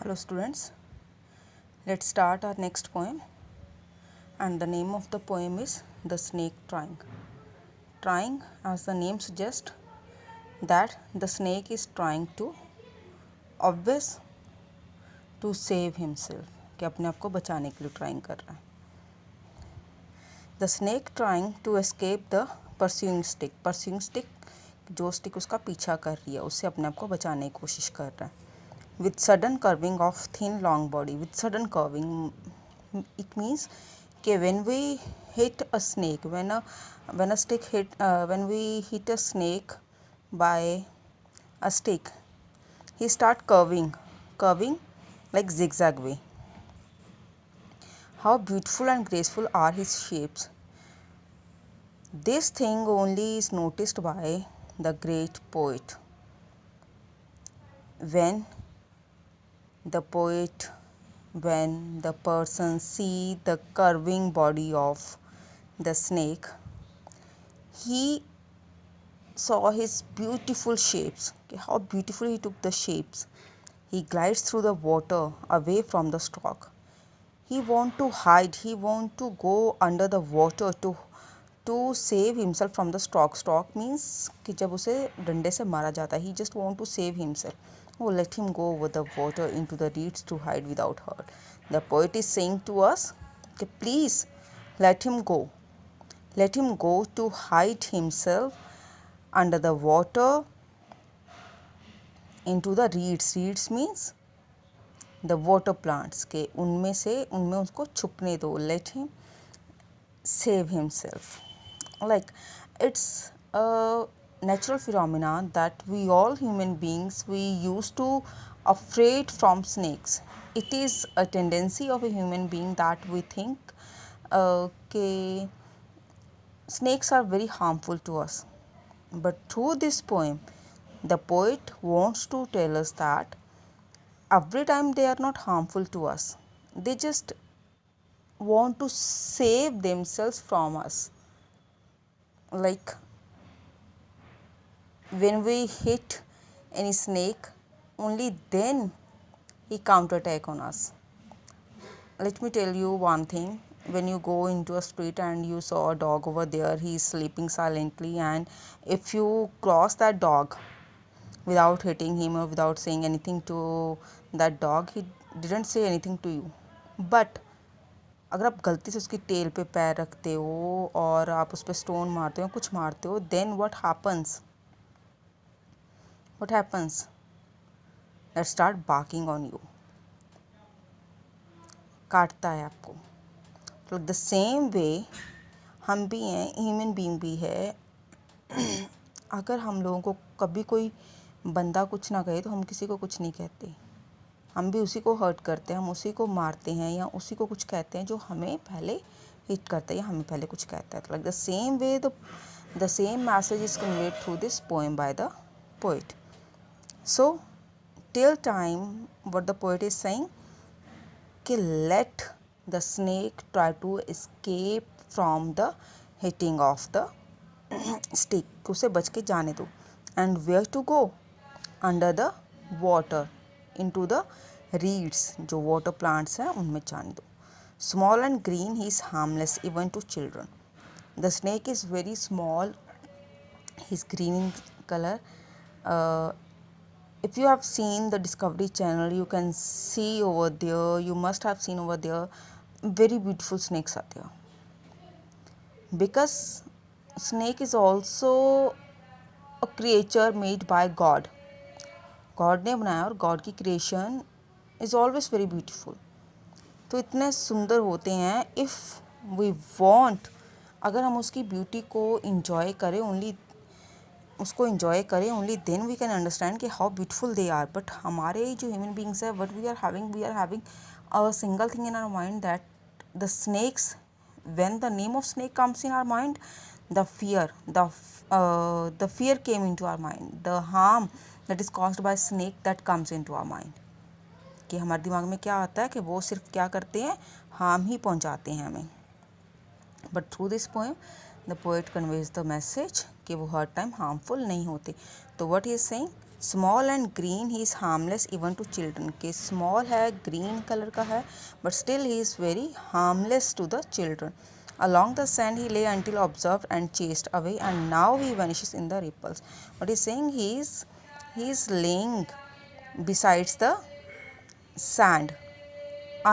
Hello students, let's start our next poem, and the name of the poem is The Snake Trying. Trying, as the name suggests, that the snake is trying to obvious to save himself, कि अपने आप को बचाने के लिए trying कर रहा है. The snake trying to escape the pursuing stick. Pursuing stick, जो stick उसका पीछा कर रही है, उससे अपने आप को बचाने की कोशिश कर रहा है. With sudden curving of thin long body. With sudden curving, it means कि when we hit a snake, when we hit a snake by a stick, he start curving like zigzag way. How beautiful and graceful are his shapes. This thing only is noticed by the great poet. When the person see the curving body of the snake, he saw his beautiful shapes. How beautifully he took the shapes. He glides through the water away from the stalk. He want to hide, he want to go under the water to save himself from the stalk. Stalk means कि जब उसे डंडे से मारा जाता है, he just want to save himself. Oh, let him go over the water into the reeds to hide without hurt. The poet is saying to us, please let him go. Let him go to hide himself under the water into the reeds. Reeds means the water plants. के उनमें उसको छुपने दो. Let him save himself. Like, it's a natural phenomena that we all human beings, we used to afraid from snakes. It is a tendency of a human being that we think snakes are very harmful to us. But through this poem, the poet wants to tell us that every time they are not harmful to us, they just want to save themselves from us. Like, when we hit any snake, only then he counterattack on us. Let me tell you one thing. When you go into a street and you saw a dog over there, he is sleeping silently, and if you cross that dog without hitting him or without saying anything to that dog, he didn't say anything to you. But अगर आप गलती से उसकी tell पे पैर रखते हो और आप उस पर स्टोन मारते हो, कुछ मारते हो, then what happens? What happens? It start barking on you. काटता है आपको. तो द सेम वे हम भी हैं, ह्यूमन बीइंग भी है. अगर हम लोगों को कभी कोई बंदा कुछ ना कहे तो हम किसी को कुछ नहीं कहते. हम भी उसी को हर्ट करते हैं, हम उसी को मारते हैं या उसी को कुछ कहते हैं जो हमें पहले हिट करता है या हमें पहले कुछ कहता है. Like the same way the same message is conveyed through this poem by the poet. So till time what the poet is saying कि let the snake try to escape from the hitting of the stick. उसे बच के जाने दो. And where to go? Under the water, into the reeds, जो water plants हैं उनमें जाने दो. Small and green, he is harmless even to children. The snake is very small, he is green in color. If you have seen the Discovery Channel, you can see over there, you must have seen over there, very beautiful snakes are there. Because snake is also a creature made by God. God ने बनाया और God की creation is always very beautiful. तो इतने सुंदर होते हैं. If we want, अगर हम उसकी ब्यूटी को इंजॉय करें, only then we can understand कि how beautiful they are. But हमारे जो ह्यूमन बींग्स है, what we are having a single thing in our mind, that the snakes, when the name of snake comes in our mind, the fear came into our mind, the harm that is caused by snake that comes into our mind. कि हमारे दिमाग में क्या आता है कि वो सिर्फ क्या करते हैं, हार्म ही पहुंचाते हैं हमें. But through this poem the poet conveys the message कि वो हर टाइम हार्मफुल नहीं होते. तो what he is saying small and green he is harmless even to children, के स्मॉल है, ग्रीन कलर का है, but still he is very harmless to the children. Along the sand he lay until observed and chased away, and now he vanishes in the ripples. What he's saying, he is laying besides the sand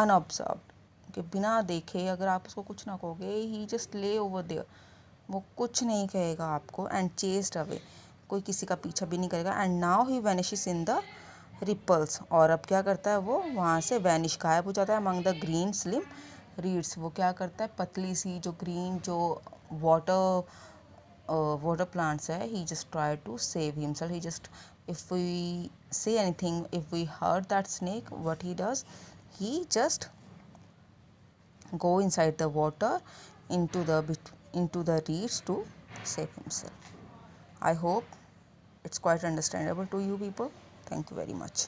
unobserved, कि बिना देखे अगर आप उसको कुछ ना कहोगे, ही just ले ओवर देयर, वो कुछ नहीं कहेगा आपको. एंड चेस्ड अवे, कोई किसी का पीछा भी नहीं करेगा. And now he vanishes in the ripples, और अब क्या करता है वो वहाँ से वैनिश, गायब हो जाता है. Among the green slim reads, वो क्या करता है पतली सी जो ग्रीन जो water plants है, he just try to save himself. He just, if we say anything, if we hurt that snake, what he does, he just go inside the water into the reeds to save himself. I hope it's quite understandable to you people. Thank you very much.